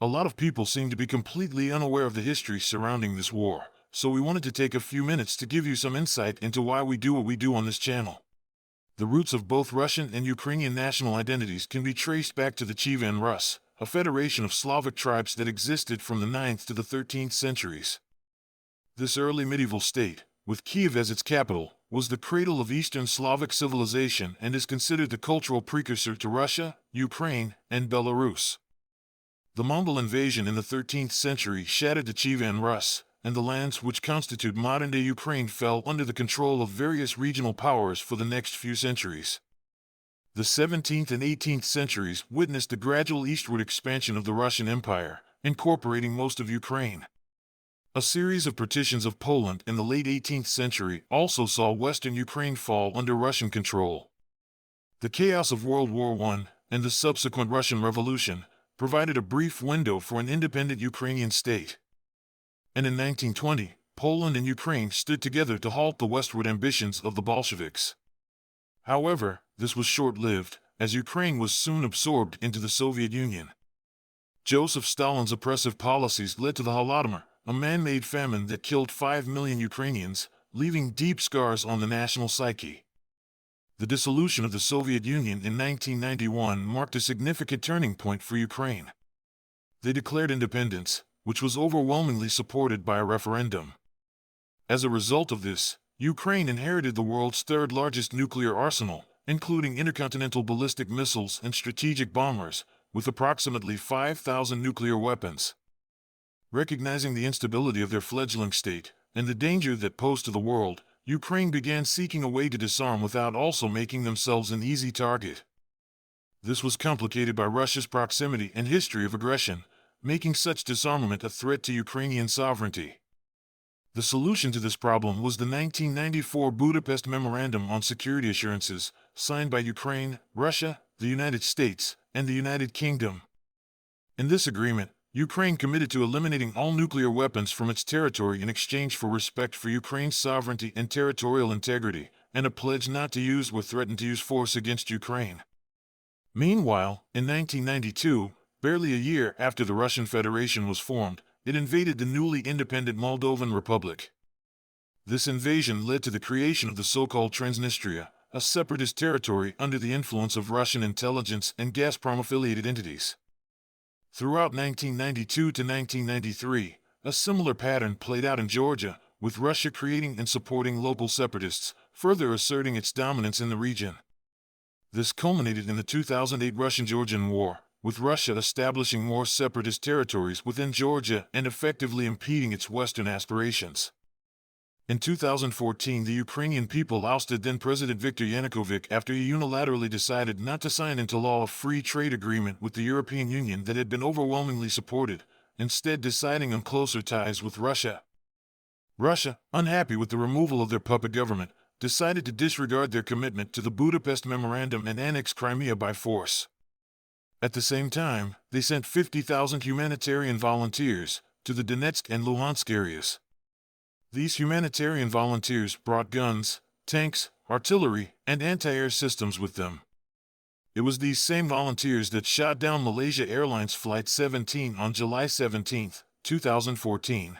A lot of people seem to be completely unaware of the history surrounding this war, so we wanted to take a few minutes to give you some insight into why we do what we do on this channel. The roots of both Russian and Ukrainian national identities can be traced back to the Kievan Rus, a federation of Slavic tribes that existed from the 9th to the 13th centuries. This early medieval state, with Kiev as its capital, was the cradle of Eastern Slavic civilization and is considered the cultural precursor to Russia, Ukraine, and Belarus. The Mongol invasion in the 13th century shattered the Kievan Rus, and the lands which constitute modern-day Ukraine fell under the control of various regional powers for the next few centuries. The 17th and 18th centuries witnessed the gradual eastward expansion of the Russian Empire, incorporating most of Ukraine. A series of partitions of Poland in the late 18th century also saw western Ukraine fall under Russian control. The chaos of World War I and the subsequent Russian Revolution provided a brief window for an independent Ukrainian state. And in 1920, Poland and Ukraine stood together to halt the westward ambitions of the Bolsheviks. However, this was short-lived, as Ukraine was soon absorbed into the Soviet Union. Joseph Stalin's oppressive policies led to the Holodomor, a man-made famine that killed 5 million Ukrainians, leaving deep scars on the national psyche. The dissolution of the Soviet Union in 1991 marked a significant turning point for Ukraine. They declared independence, which was overwhelmingly supported by a referendum. As a result of this, Ukraine inherited the world's third-largest nuclear arsenal, including intercontinental ballistic missiles and strategic bombers, with approximately 5,000 nuclear weapons. Recognizing the instability of their fledgling state, and the danger that posed to the world, Ukraine began seeking a way to disarm without also making themselves an easy target. This was complicated by Russia's proximity and history of aggression, making such disarmament a threat to Ukrainian sovereignty. The solution to this problem was the 1994 Budapest Memorandum on Security Assurances, signed by Ukraine, Russia, the United States, and the United Kingdom. In this agreement, Ukraine committed to eliminating all nuclear weapons from its territory in exchange for respect for Ukraine's sovereignty and territorial integrity, and a pledge not to use or threaten to use force against Ukraine. Meanwhile, in 1992, barely a year after the Russian Federation was formed, it invaded the newly independent Moldovan Republic. This invasion led to the creation of the so-called Transnistria, a separatist territory under the influence of Russian intelligence and Gazprom-affiliated entities. Throughout 1992 to 1993, a similar pattern played out in Georgia, with Russia creating and supporting local separatists, further asserting its dominance in the region. This culminated in the 2008 Russian-Georgian War, with Russia establishing more separatist territories within Georgia and effectively impeding its western aspirations. In 2014, the Ukrainian people ousted then-President Viktor Yanukovych after he unilaterally decided not to sign into law a free trade agreement with the European Union that had been overwhelmingly supported, instead deciding on closer ties with Russia. Russia, unhappy with the removal of their puppet government, decided to disregard their commitment to the Budapest Memorandum and annex Crimea by force. At the same time, they sent 50,000 humanitarian volunteers to the Donetsk and Luhansk areas. These humanitarian volunteers brought guns, tanks, artillery, and anti-air systems with them. It was these same volunteers that shot down Malaysia Airlines Flight 17 on July 17, 2014.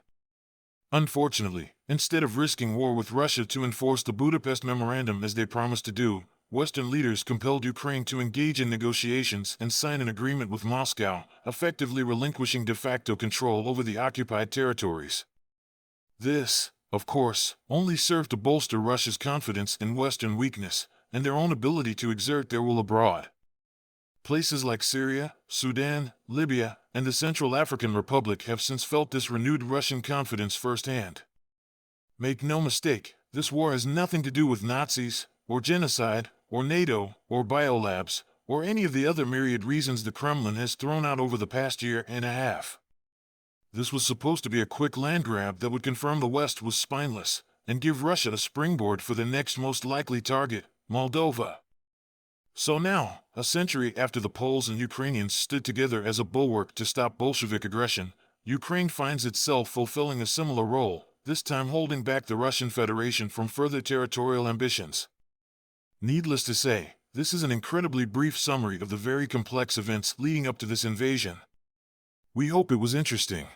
Unfortunately, instead of risking war with Russia to enforce the Budapest Memorandum as they promised to do, Western leaders compelled Ukraine to engage in negotiations and sign an agreement with Moscow, effectively relinquishing de facto control over the occupied territories. This, of course, only served to bolster Russia's confidence in Western weakness and their own ability to exert their will abroad. Places like Syria, Sudan, Libya, and the Central African Republic have since felt this renewed Russian confidence firsthand. Make no mistake, this war has nothing to do with Nazis, or genocide, or NATO, or biolabs, or any of the other myriad reasons the Kremlin has thrown out over the past year and a half. This was supposed to be a quick land grab that would confirm the West was spineless, and give Russia a springboard for their next most likely target, Moldova. So now, a century after the Poles and Ukrainians stood together as a bulwark to stop Bolshevik aggression, Ukraine finds itself fulfilling a similar role, this time holding back the Russian Federation from further territorial ambitions. Needless to say, this is an incredibly brief summary of the very complex events leading up to this invasion. We hope it was interesting.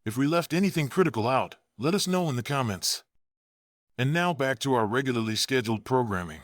If we left anything critical out, let us know in the comments. And now back to our regularly scheduled programming.